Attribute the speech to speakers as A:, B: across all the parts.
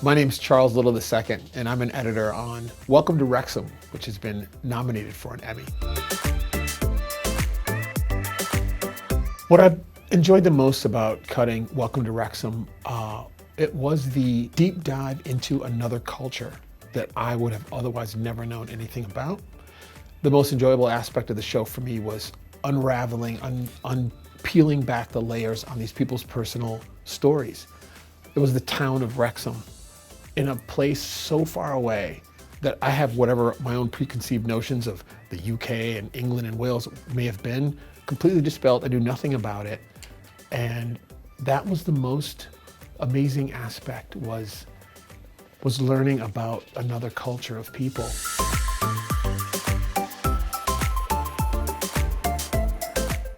A: My name's Charles Little II, and I'm an editor on Welcome to Wrexham, which has been nominated for an Emmy. What I enjoyed the most about cutting Welcome to Wrexham, it was the deep dive into another culture that I would have otherwise never known anything about. The most enjoyable aspect of the show for me was unraveling, peeling back the layers on these people's personal stories. It was the town of Wrexham, in a place so far away that I have whatever my own preconceived notions of the UK and England and Wales may have been completely dispelled. I knew nothing about it. And that was the most amazing aspect, was learning about another culture of people.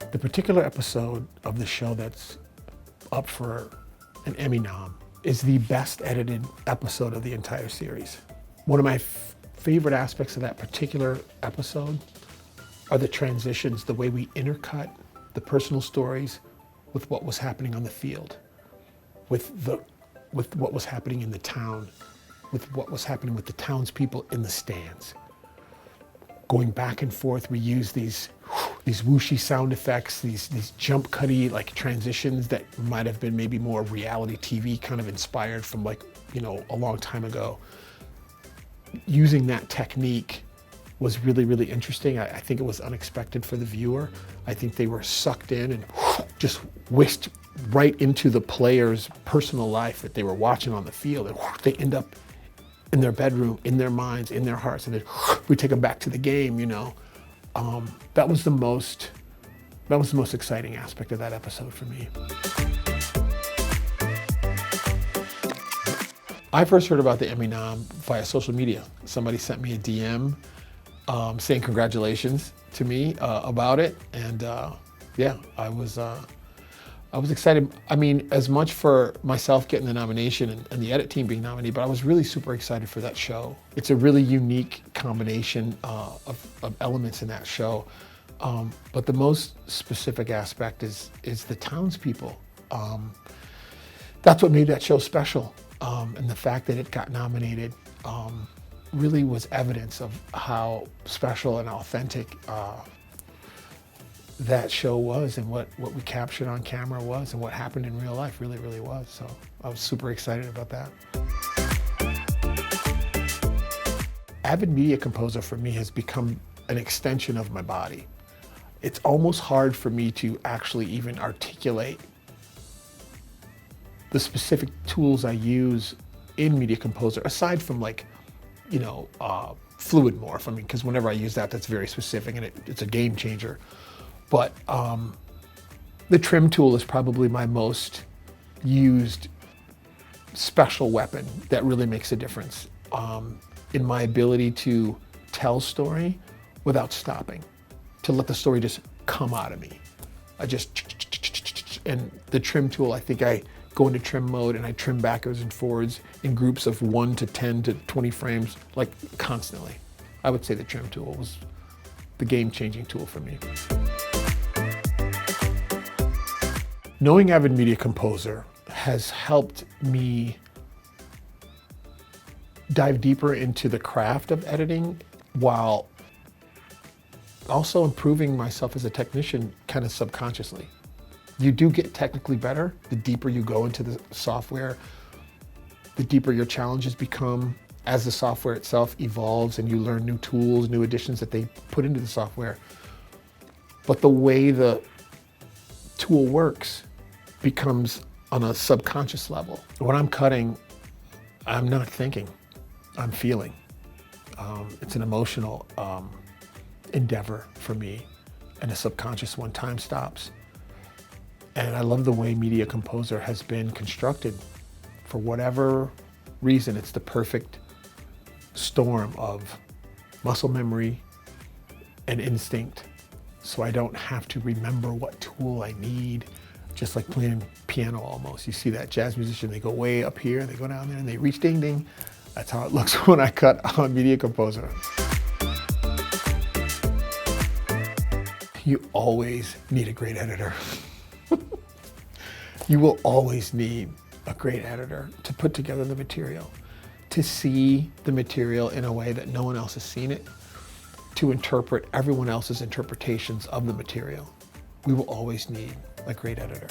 A: The particular episode of the show that's up for an Emmy nom is the best edited episode of the entire series. One of my favorite aspects of that particular episode are the transitions, the way we intercut the personal stories with what was happening on the field, with what was happening in the town, with what was happening with the townspeople in the stands. Going back and forth, we use these whooshy sound effects, these jump cutty like transitions that might have been maybe more reality TV kind of inspired from a long time ago. Using that technique was really, really interesting. I think it was unexpected for the viewer. I think they were sucked in and just whisked right into the player's personal life that they were watching on the field. And they end up in their bedroom, in their minds, in their hearts, and then we take them back to the game, That was the most exciting aspect of that episode for me. I first heard about the Emmy nom via social media. Somebody sent me a DM saying congratulations to me about it, and I was excited. I mean, as much for myself getting the nomination and the edit team being nominated, but I was really super excited for that show. It's a really unique combination of elements in that show. But the most specific aspect is the townspeople. That's what made that show special. And the fact that it got nominated really was evidence of how special and authentic that show was, and what we captured on camera was, and what happened in real life really, really was. So I was super excited about that. Avid media composer for me has become an extension of my body. It's almost hard for me to actually even articulate the specific tools I use in Media Composer, aside from fluid morph. I mean, because whenever I use that, that's very specific and it's a game changer. But the trim tool is probably my most used special weapon that really makes a difference in my ability to tell story without stopping, to let the story just come out of me. And the trim tool, I think I go into trim mode and I trim backwards and forwards in groups of 1 to 10 to 20 frames, like constantly. I would say the trim tool was the game-changing tool for me. Knowing Avid Media Composer has helped me dive deeper into the craft of editing while also improving myself as a technician kind of subconsciously. You do get technically better the deeper you go into the software, the deeper your challenges become as the software itself evolves and you learn new tools, new additions that they put into the software. But the way the tool works becomes on a subconscious level. When I'm cutting, I'm not thinking, I'm feeling. It's an emotional endeavor for me, and a subconscious one. Time stops. And I love the way Media Composer has been constructed. For whatever reason, it's the perfect storm of muscle memory and instinct, so I don't have to remember what tool I need. Just like playing piano almost. You see that jazz musician, they go way up here, they go down there, and they reach ding ding. That's how it looks when I cut on Media Composer. You always need a great editor. You will always need a great editor to put together the material, to see the material in a way that no one else has seen it, to interpret everyone else's interpretations of the material. We will always need a great editor.